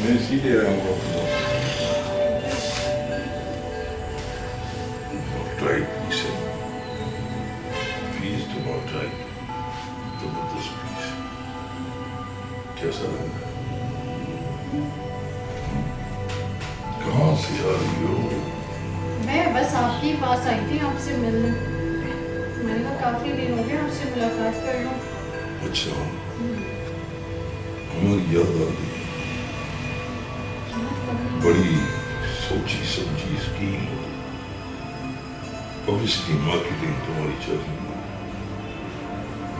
میں سیدھے رہا ہوں ٹرائی پیس ہے پلیز ڈو ناٹ ٹرائی زبردست پیس کیسا لگا کہاں سے آ رہی ہو میں بس آپ کے پاس آئی تھی آپ سے ملنے میں نے کہا کافی دن ہو گیا آپ سے ملاقات کر لوں اچھا ہماری یاد آ گئی بڑی سوچی سمجھی اسکیم پبلسٹی مارکیٹنگ تمہاری چل رہی ہے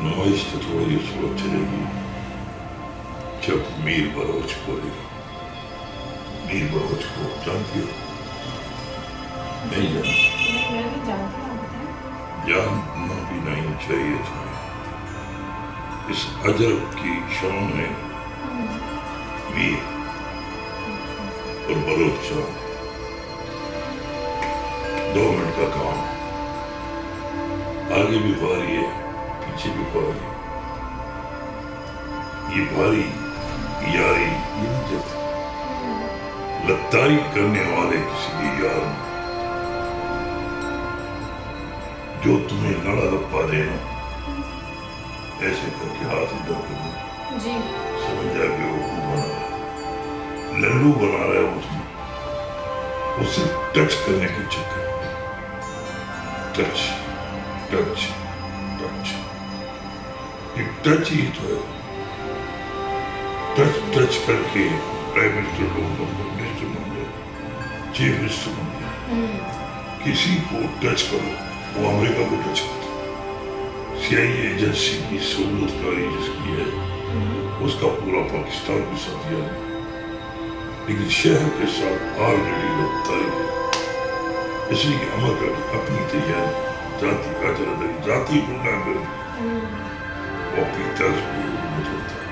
نمائش تو تھوڑی اس وقت چلے گی جب میر بلوچ بولے گا میر بلوچ کو جانتی ہو نہیں جانتی میں بھی جانتی ہوں جاننا بھی نہیں چاہیے تمہیں اس اجرب کی شان ہے میر اور بلوچ شان 2 منٹ کا کام آگے بھی بھاری ہے پیچھے بھی بھاری ہے یہ بھاری یاری یہ نہیں چلتی لتاری کرنے والے کسی کے یار میں جو تمہیں لڑا لپا دینا ایسے کر کے ہاتھ ادھر کر دے جی سمجھ جائے کہ وہ بنا رہا ہے للو بنا رہا ہے اس میں وہ صرف ٹچ کرنے کے چکر ٹچ ٹچ ٹچ یہ ٹچ ہی تو ہے ٹچ ٹچ کر کے پرائم منسٹر لوگ منسٹر بن گئے چیف منسٹر بن گئے کسی کو ٹچ کرو وہ امریکہ کو ٹچ کرتا CIA ایجنسی کی سہولت کاری جس کی ہے اس کا پورا پاکستان کے ساتھ دیا لیکن شہر کے ساتھ آلریڈی رابطائی ہے اس لیے کہ امریکہ کی اپنی تیاری ذاتی کاجرداری ذاتی گنڈا گردی وہ اپنی طرز کو حکومت ہوتا ہے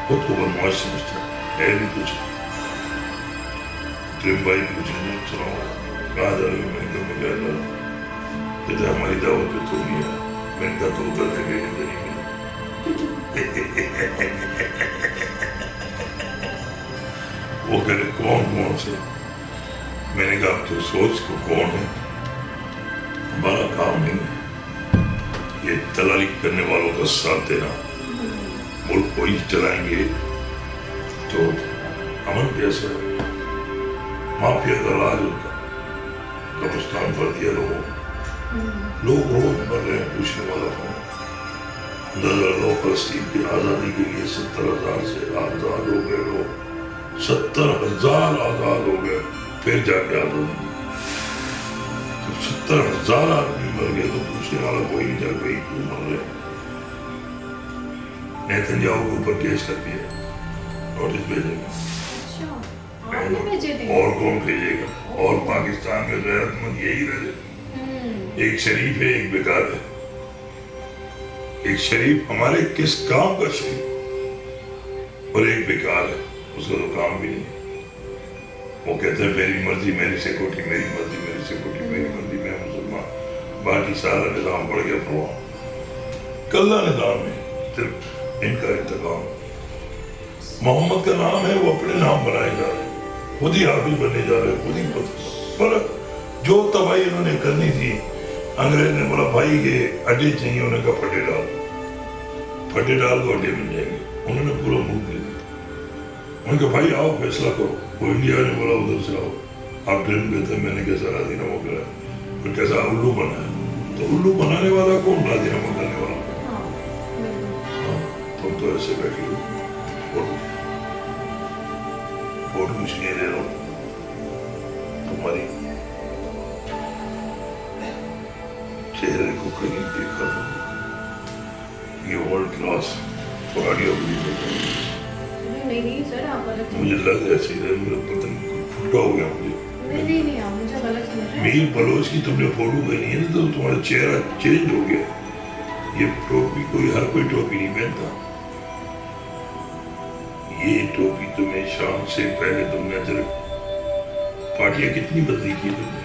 خود کو بدماش سمجھتا ہے بھی کچھ ٹریم بھائی کچھ نہیں سناؤ کہا جا رہی ہوں میں نے کہا میں کہہ رہا کہتے ہماری دعوت پہ تو نہیں ہے میں نے کہا تو ادھر سے میرے ادھر ہی ملا وہ کہہ رہے کون سے میں نے کہا تو سوچ کو کون ہے ہمارا کام نہیں ہے یہ دلالی کرنے والوں کا ساتھ دینا ملک کو ہی چلائیں گے تو امن کیسا ہے مافیا کا راج ہوتا قبرستان پر دیا لوگ روز مر رہے ہیں پوچھنے والا کون اندازہ لو فلسطین کی آزادی کے لیے 70,000 سے آزاد ہو گئے لوگ 70,000 آزاد ہو گئے پھر جا کے آزاد جب 70,000 آدمی مر گئے تو پوچھنے والا کوئی نہیں جا گئی کیوں مر رہے نیتنیاہو کے اوپر کیس کر دیا نوٹس بھیجے گا اور کون بھیجے گا اور پاکستان میں غیرت مند یہی رہے ایک شریف ہے ایک بیکار ہے ایک شریف ہمارے کس کام کا شریف اور ایک بیکار ہے اس کا تو کام بھی نہیں وہ کہتے ہیں میری مرضی میری سیکورٹی میری مرضی میری سیکورٹی میری مرضی میں مسلمان باقی سارا نظام پڑ گیا پرواہ کلہ نظام ہے صرف ان کا انتقام محمد کا نام ہے وہ اپنے نام بنائے جا رہے ہیں خود ہی حافظ بننے جا رہے ہیں خود ہی پر جو تباہی انہوں نے کرنی تھی انگریز نے بولا بھائی یہ اڈے چاہیے انہوں نے کہا پھٹے ڈال کو اڈے مل جائیں گے انہوں نے پورا ملک لے دیا انہوں نے کہا بھائی آؤ فیصلہ کرو وہ انڈیا نے بولا ادھر سے آؤ آپ ٹرین پہ تھے میں نے کیسا راضینامہ کرا پھر کیسا الو بنایا تو الو بنانے والا کون راضینامہ کرنے والا ہاں تم تو ایسے بیٹھے ہو ووٹ کچھ نہیں دے رہا ہوں تمہاری چہرے کو کہیں دیکھا تو یہ ورلڈ کلاس پرانی اپنی مجھے لگ ایسے میرا پتن پھوٹا ہو گیا مجھے میر بلوچ کی تم نے فوٹو پہنی ہے تو تمہارا چہرہ چینج ہو گیا یہ ٹوپی کوئی ہر کوئی ٹوپی نہیں پہنتا یہ ٹوپی تمہیں شام سے پہلے تم نے پارٹیاں کتنی بدلی کی تم نے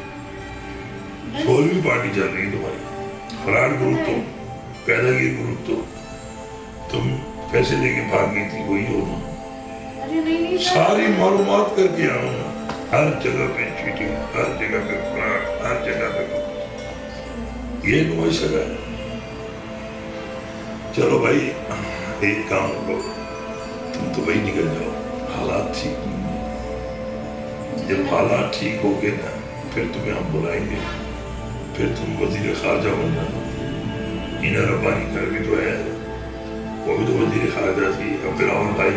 16ویں پارٹی چل رہی تمہاری فرار گروپ تو پیدا کی گروپ تو تم پیسے لے کے بھاگ گئی تھی وہی ہونا अरे नहीं सर, सारी मालूमात करके आऊंगा, हर जगह पे चीटिंग, हर जगह पे फ्रॉड, हर जगह पे ये नुमाइश है। चलो भाई एक काम करो, तुम तो भाई निकल जाओ, हालात ठीक नहीं है। जब हालात ठीक हो गए ना फिर तुम्हें हम बुलाएंगे, फिर तुम वजीर खारजा बन जाना। इना रब्बानी घर भी तो है, वो भी तो वजीर खारजा थी। अब बिलावल भाई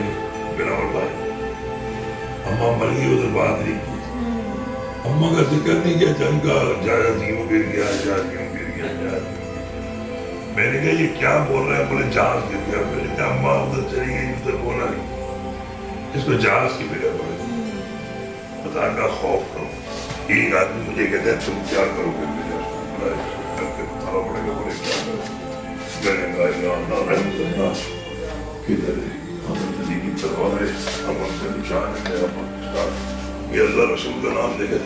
अम्मा मर गई, उधर बात नहीं की, अम्मा का जिक्र नहीं किया, जंग का जहाज यूं गिर गया, जहाज यूं गिर गया, जहाज। मैंने कहा ये क्या बोल रहा है, बोले जहाज गिर गया। मैंने कहा अम्मा उधर चली गई, उधर बोला नहीं, इसको जहाज की फिक्र पड़ेगी। पता का खौफ करो। एक आदमी मुझे कहता है तुम क्या करोगे, पड़ेगा, बोले क्या करो। मैंने कहा किधर है नदी की तलवार है, अमन का निशान है मेरा पाकिस्तान, ये अल्लाह रसूल का नाम लेकर,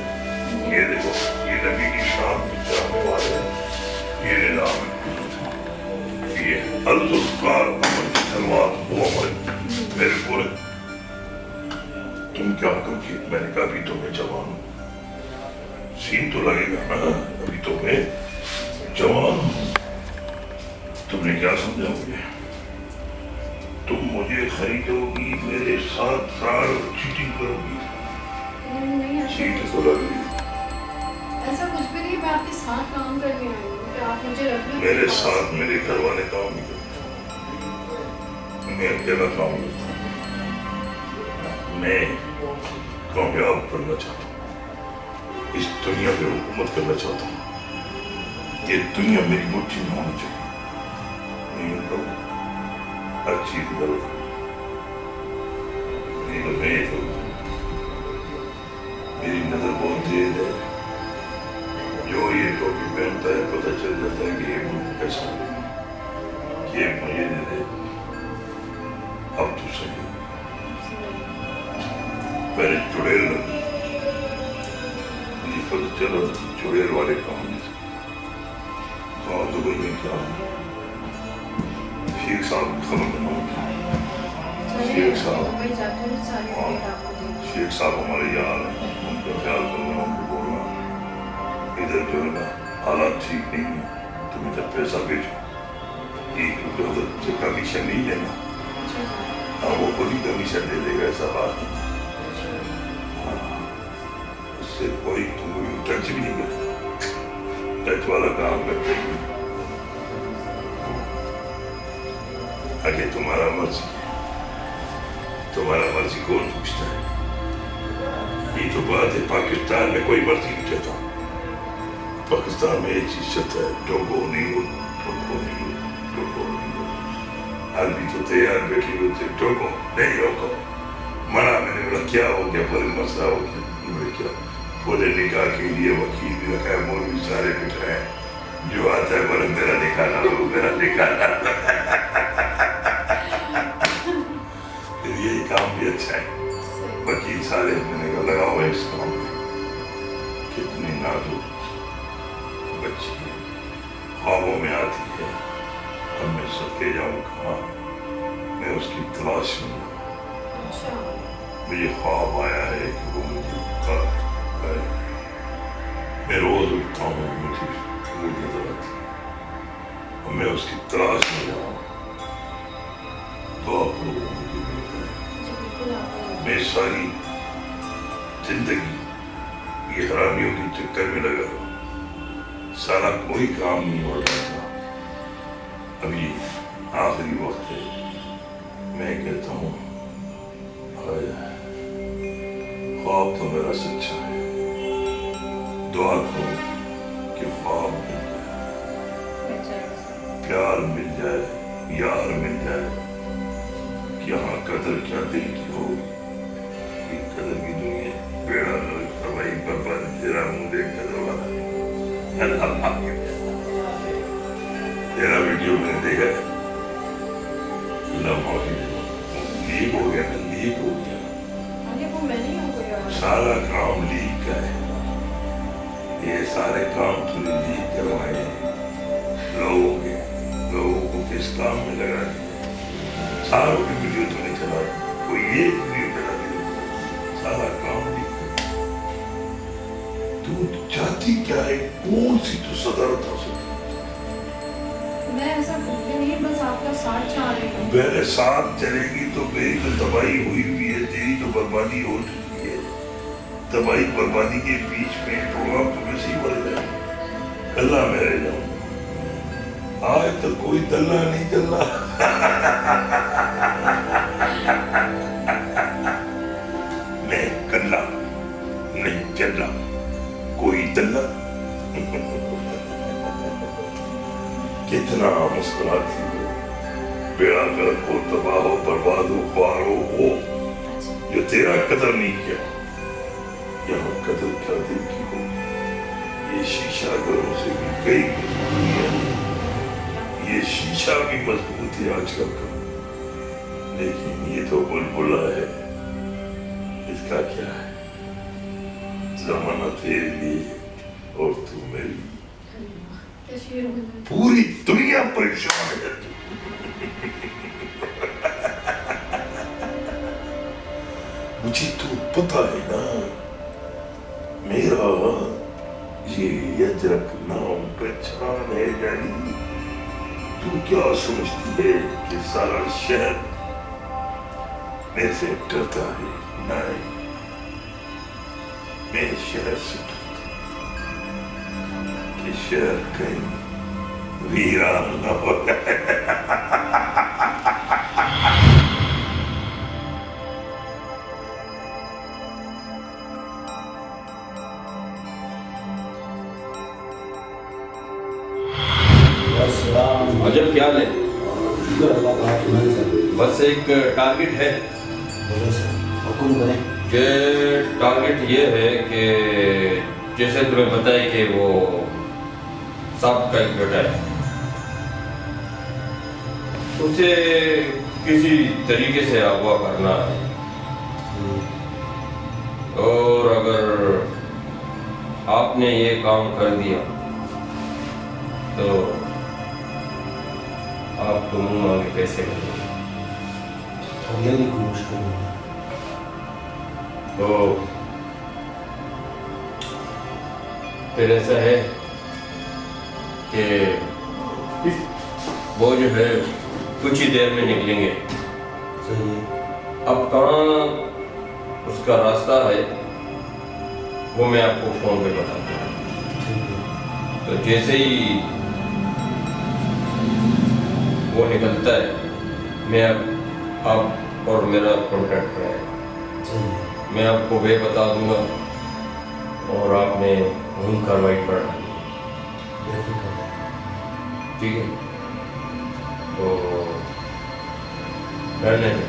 ये देखो ये नबी की शान की चाहने वाले हैं, ये निजाम है, ये अल-जुल्फ़ार अमन की तलवार वो अमन मेरे पूरे। तुम क्या करोगे? मैंने कहा अभी तो मैं जवान हूँ, सीन तो लगेगा ना, अभी तो मैं जवान हूँ। तुमने क्या समझा मुझे? तुम मुझे खरीदोगी, मेरे साथ साल चीटिंग करोगी? नहीं चीट तो लग रही, ऐसा कुछ भी नहीं, मैं आपके साथ काम करने आई हूँ, कि आप मुझे रख लो मेरे साथ मेरे घर वाले काम नहीं करते, मैं अकेला काम करता हूँ। मैं कामयाब करना चाहता हूँ, इस दुनिया पे हुकूमत करना चाहता हूँ, ये दुनिया मेरी मुट्ठी में होनी चाहिए। नहीं करो हर चीज करो, नहीं तो मैं करूँ। मेरी नजर बहुत तेज है, जो ये टोपी पहनता है पता चल जाता है कि ये मुझे कैसा है, ये मुझे दे दे। अब तो सही पहले चुड़ैल लगी, मुझे पता चला चुड़ैल वाले काम में कहा तो भाई मैं क्या हूँ। शेख साहब की खबर बनाऊंगी, शेख साहब हमारे यार हैं, उनका ख्याल करना, उनको बोलना इधर जो है ना हालात ठीक नहीं है, तुम इधर पैसा भेजो, ₹1 उधर से कमीशन नहीं लेना। हाँ वो खुद ही कमीशन दे देगा, ऐसा बात नहीं, उससे कोई तुमको टच भी नहीं करना, टच वाला काम करते हैं। आगे तुम्हारा मर्जी है, तुम्हारा मर्जी कौन पूछता है? ये तो बात है, पाकिस्तान में कोई मर्जी नहीं चाहता। पाकिस्तान में एक चीज चलता है, टोको नहीं हो, टोको नहीं हो, टोको नहीं हो। आदमी तो तैयार बैठी होते, टोको नहीं रोको, मना। मैंने बोला क्या हो गया, पूरे मसला हो गया। बोले क्या? बोले निकाह के लिए वकील भी रखा है, मौलवी सारे बैठे हैं, जो आता है बोले मेरा निकाह ना लो, मेरा निकाह ना लो। यही काम भी अच्छा है, वकील सारे मैंने कहा लगा हुआ है इस काम में। कितनी नाजुक बच्ची है, ख्वाबों में आती है, अब मैं सदके जाऊँ कहाँ, मैं उसकी तलाश में हूँ। मुझे ख्वाब आया है कि वो मुझे पुकार है, मैं रोज उठता हूँ, मुझे वो नजर आती है, और मैं उसकी तलाश में जाऊँ। दुआ करो मुझे मिल जाए। मैं सारी जिंदगी ये हरामियों के चक्कर में लगा रहा, सारा कोई काम नहीं हो रहा था। अभी आखिरी वक्त है, मैं कहता हूँ ख्वाब तो मेरा सच्चा है, दुआ करो कि ख्वाब मिल जाए, प्यार मिल जाए, यार मिल जाए। यहाँ कदर क्या दिल की होगी, ये कदर की दुनिया बेड़ा भाई पापा तेरा मुंह देख कदर वाला तेरा वीडियो मैंने देखा है, लीक हो गया, लीक हो गया, सारा काम लीक का है, ये सारे काम तूने लीक करवाए लोगों को किस काम में लगा दिया, सारों की वीडियो तो नहीं चला, कोई एक वीडियो क्या है, कौन सी तो सदारत हासिल। मैं ऐसा कुछ भी नहीं, बस आपका साथ चाह रही हूँ। मेरे साथ चलेगी तो मेरी तो तबाही हुई हुई है, तेरी तो बर्बादी हो चुकी है। तबाही बर्बादी के बीच में तो आप तो वैसे ही मर जाए, अल्लाह में रह जाऊं। आज तो कोई तल्ला नहीं चल रहा। नहीं कल्ला नहीं चल रहा कोई तल्ला। कितना मुस्कुराती हो, बेड़ा गर्क हो, तबाह हो, बर्बाद हो, ख्वार हो जो तेरा कदर नहीं किया। यहाँ कदर क्या दिल की हो, ये शीशा घरों से भी कई मजबूत है। ये शीशा भी मजबूत है आजकल का, लेकिन ये तो बुलबुला है, इसका क्या है। जमाना तेरे लिए और तू मेरी, पूरी दुनिया परेशान है। मुझे तो पता है ना, मेरा ये यजरक नाम पहचान है जानी। तू क्या समझती है कि सारा शहर मेरे से डरता है? नहीं, मैं शहर से कि शहर कहीं वीरान न हो जाए। अजब क्या है, बस एक टारगेट है कि टारगेट ये है कि जैसे तुम्हें पता है कि वो साहब का एक बेटा है, उसे किसी तरीके से अगवा करना है। और अगर आपने ये काम कर दिया तो आपको मुंह मांगे पैसे मिलेंगे। तो फिर ऐसा है कि वो जो है कुछ ही देर में निकलेंगे। अब कहाँ उसका रास्ता है वो मैं आपको फोन पे बताता हूँ। तो जैसे ही वो निकलता है, मैं आप और मेरा कॉन्टैक्ट रहेगा। मैं आपको वे बता दूंगा और आपने वहीं कार्रवाई कर डाली, ठीक है? तो डरने में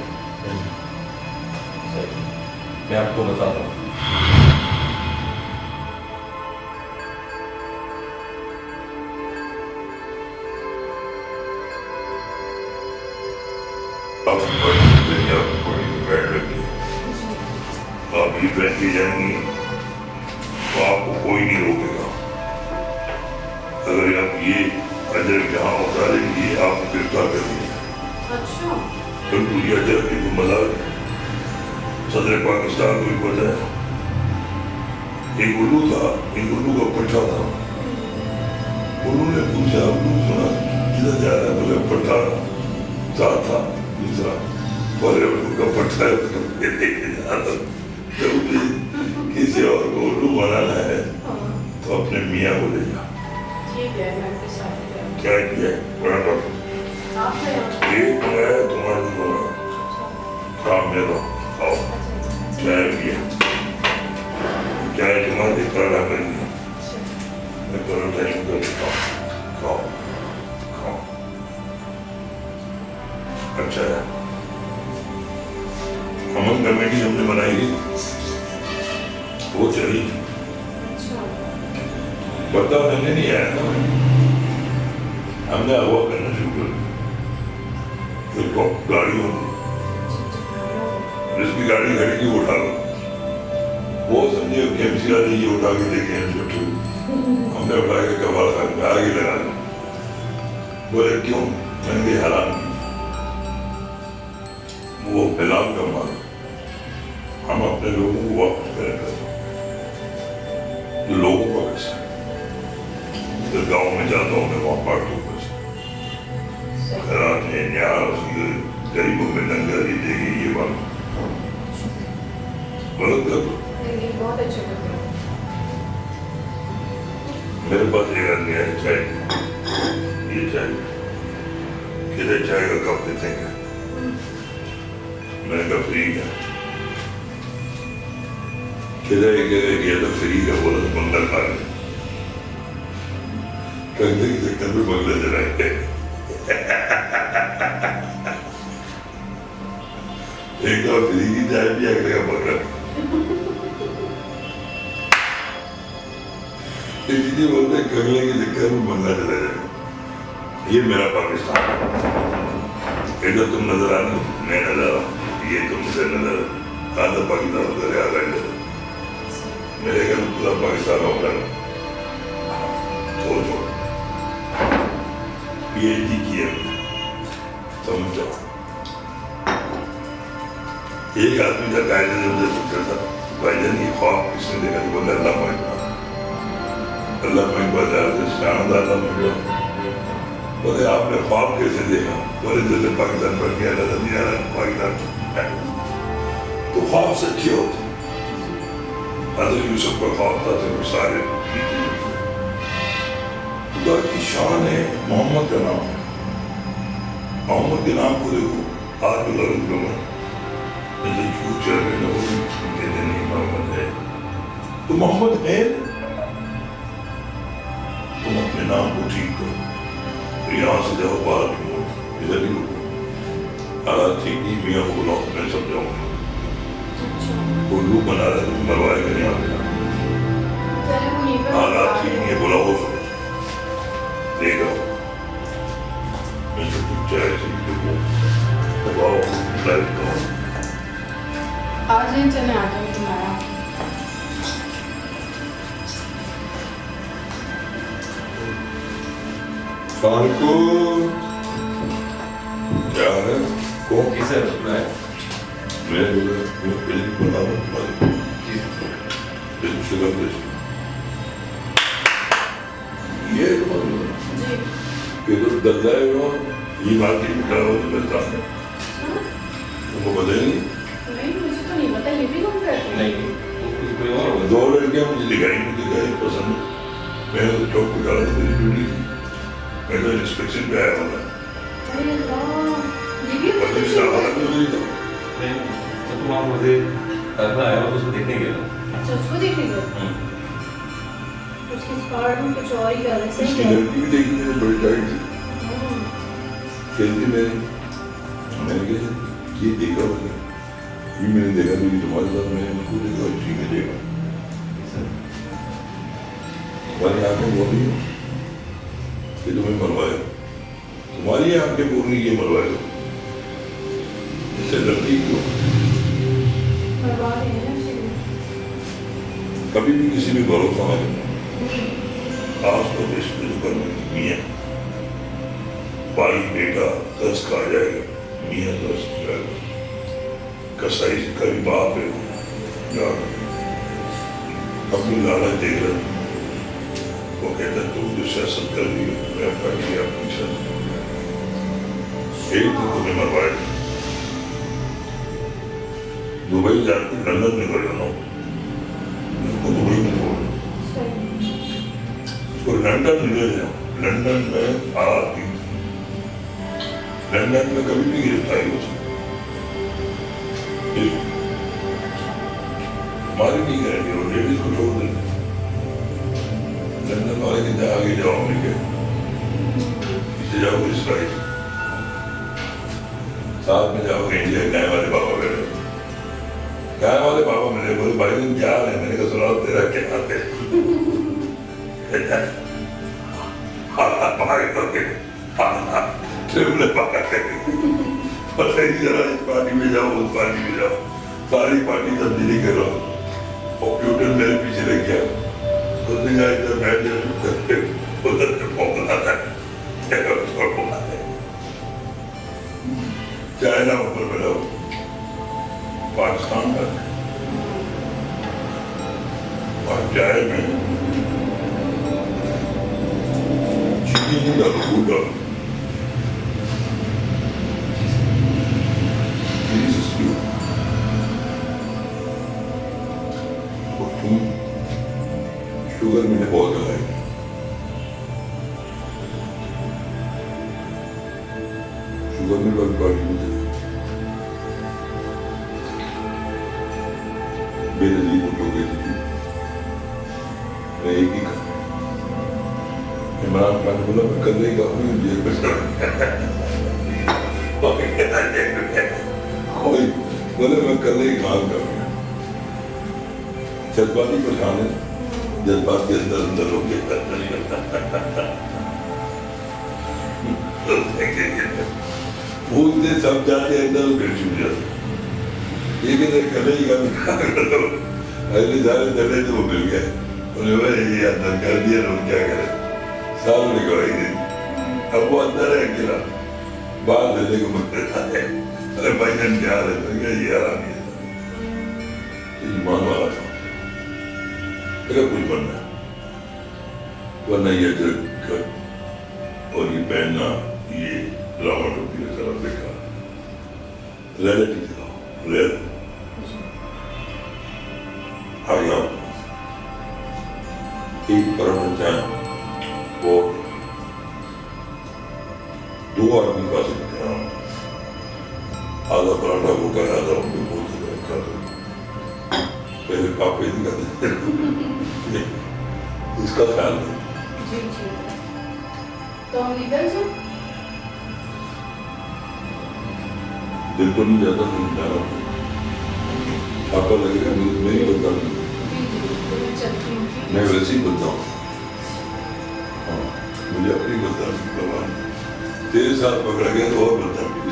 मैं आपको बताता हूँ। अब बड़ी दुनिया बड़ी बैठ लगी, आप ही बैठी जाएंगी तो आपको कोई नहीं रोकेगा। अगर आप ये अजर जहाँ उतारेंगी आपको गिरफ्तार करेंगे। अच्छा, बिल्कुल ये अजर की तो मजाक सदर पाकिस्तान को भी पता है। एक उल्लू था, एक उल्लू का पट्टा था। उल्लू ने पूछा, उल्लू सुना किधर जा रहा है? बोले पट्टा साथ था। दूसरा बोले उल्लू का पट्टा लेके जा रहा। जब भी किसी और को उल्लू बनाना है तो अपने मियाँ को ले जा। ठीक है, मैं आपके साथ ही रहूँगी। क्या किया? बड़ा डॉक्टर आप ले आओ। ये तुम्हारा तुम्हारा तुम्हारा काम में रहो। आओ क्या किया? क्या तुम्हारे पराठा करेंगे? मैं पराठा यूँ कर देता हूँ। खाओ खाओ। अच्छा है, अमन कमेटी हमने बनाई थी, वो चली। बता मैंने नहीं आया था, हमने अगवा करना शुरू कर दिया। गाड़ियों जिसकी गाड़ी खड़ी थी उठा लो, वो समझे केएमसी वाले ये उठा के देखे हैं। हमने उठा के कबाड़ खा आगे लगा दिया। बोले क्यों? मैंने हराम की वो फिलहाल का माल हम अपने लोगों को वापस करेंगे। लोगों का पैसा میں جاتا ہوں میں وہاں پڑھتا ہوں بس خیرات ہے نیاز غریبوں میں لنگر ہی دے گی یہ بات غلط کر دو بہت اچھا کرتے ہیں میرے پاس ایک آدمی ہے چائے یہ چائے کدھر چائے کا کپ دیتے ہیں میں نے کہا فری کا کدھر ایک جگہ گیا تو فری کا بولا تو بنگلہ کھا لیں کندھے کی چکر میں بنگلہ جلائے ایک دفعہ فری کی چائے بھی اگلے کا بنگلہ جی بولتے ہیں کنگلے کے چکر میں بنگلہ چلا جائے یہ میرا پاکستان ادھر تم نظر آنا میں نظر آؤں یہ تم سے نظر آدھا پاکستان ادھر ہے آدھا ادھر میرے گھر پورا پاکستان ہوگا سوچو پی ایچ ڈی کیا سمجھو ایک آدمی کا قاعدہ جب سے پوچھا تھا بھائی جان یہ خواب کس نے دیکھا تو بولے اللہ مکبر شانہ اللہ مکبر بولے آپ نے خواب کیسے دیکھا بولے جیسے پاکستان پر کیا نظر نہیں آ رہا پاکستان تو خواب سچے ہوتے حضرت یوسف کا خواب تھا تو سارے خدا کی شان ہے محمد کا نام ہے محمد کے نام کو دیکھو آج بھی لوگ جیسے جھوٹ چل رہے لوگ کہتے نہیں محمد ہے تو محمد ہے تم اپنے نام کو ٹھیک کرو یہاں سے جاؤ باہر کی موت ادھر نہیں رکو حالات ٹھیک نہیں میاں بولا میں سمجھاؤں گا الو بنا رہے تم مروائے گا نہیں آتے حالات ٹھیک نہیں ہے بولا ہو سکتا دیکھ آؤ میں سب کچھ چاہے سے دیکھو دباؤ لائف کرو آج نہیں چلے آتا ہوں تمہارا خان کو کیا ہے کون کسے رکھنا ہے میں بولا میں فلم بنا رہا ہوں تمہاری فلم شکر دیش یہ تمہاری جی کہ تو دلہ ہے وہ یہ مارکیٹ میں کھڑا ہوا تو ملتا ہے تم کو پتہ نہیں نہیں مجھے تو نہیں پتا یہ بھی کون کرتے ہیں نہیں کوئی اور ہوگا دو لڑکیاں مجھے دکھائی پسند میں تو چوک پہ کھڑا تھا میری ڈیوٹی تھی میں تو انسپیکشن پہ آیا ہوا تھا ارے اللہ یہ بھی اور جس طرح حالت میں نہیں تھا نہیں تو تم آپ مجھے کرنا ہے اور اس کو دیکھنے گیا اچھا اس کو دیکھنے گئے اس کی اسپارٹ میں کچھ اور ہی کر رہے اس صحیح کی ہے لڑکی بھی دیکھی میں نے بڑی ٹائٹ تھی کہتی میں نے کہا یہ دیکھا میں نے یہ میں نے دیکھا تو یہ تمہارے ساتھ میں نے اس کو دیکھا ٹھیک ہے دیکھا تمہاری آنکھیں بول رہی ہیں کہ تمہیں مروائے تمہاری آنکھیں بول رہی یہ مروائے اس سے لڑکی کیوں کروا رہے ہیں اسی لیے کبھی بھی کسی بھی بھروسہ نہ کرنا خاص طور پہ اس پہ جو کرنا میاں بھائی بیٹا دس کھا جائے گا میاں دس کھا جائے گا کسائی سے کبھی باپ ہے اپنی لالچ دیکھ رہا وہ کہتا ہے تم جو سیاست کر رہی ہے میں اپنا کیا اپنی سیاست ایک دن تمہیں مروائے دبئی جا کے لندن میں کر جانا ہوں اس کو دبئی میں چھوڑ اس کو لندن لے جاؤ لندن میں آتی لندن میں کبھی بھی گرفتاری ہو سکتی ہماری نہیں کریں گے اور لیڈیز کو چھوڑ دیں گے لندن والے کے جا آگے جاؤ امریکہ اسے جاؤ گے اسرائیل ساتھ میں جاؤ گے انڈیا گائے والے بابا بیٹھے گائے والے بابا ملے بولے بھائی تم کیا حال ہے میں نے کہا سنا تیرا کیا حال ہے پاگے کر کے ٹریولر پاگا کر کے پتہ ہی ذرا اس پارٹی میں جاؤ اس پارٹی میں جاؤ ساری پارٹی تبدیلی کر رہا ہوں کمپیوٹر میرے پیچھے رہ گیا اس نے کہا ادھر بیٹھ جائے ادھر سے پھونک لاتا ہے چائنا اوپر بیٹھا ہو پاکستان کا اور چائے میں दूध डालो Jesus, you. और तुम शुगर मैंने बहुत लगाई, शुगर में बड़ी बाटी मुझे मेरे लिए कुछ हो गई थी, मैं एक ही खा, इमरान खान बोला मैं कल नहीं खाऊंगी जेल में कोई बोले मैं कल नहीं खाऊंगा, जज्बाती परेशान है, जज्बात के अंदर अंदर हो गया, भूलते सब जाते अंदर फिर छूट जाते, ये कहते कल ही खाऊंगा, अगले सारे दर्दे तो वो मिल गए, उन्हें भाई ये अंदर कर दिया लोग क्या करें, सालों ने गवाही दी, अब वो अंदर है अकेला, बाहर देने को मत देता है, अरे भाई जन क्या है, तो क्या ये आराम है, तो ईमान वाला था, अगर कुछ बनना, वरना ये अजरक और ये पहनना, ये ड्रामा टोपी का तरफ देखा, रियलिटी दिखाओ, रियल, हाँ यार, एक परमानेंट है, वो दो आदमी खा सकते हैं, आधा पराठा वो कर, आधा उनको बोलते हैं खा दो, पहले पापे दिखाते थे, इसका ख्याल नहीं। जी जी, तो हम निकल जाए? दिल तो नहीं जाता, नहीं जाना, छापा लगेगा, मेरी बदला नहीं, जी जी, तो मैं चलती हूँ, ठीक है? मैं वैसे ही बनता हूँ, हाँ, मुझे अपनी बदला नहीं करवानी, तेरे साथ पकड़ा गया तो और बदला नहीं,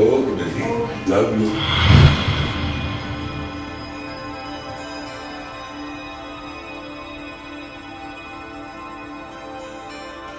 ओके, लव यू।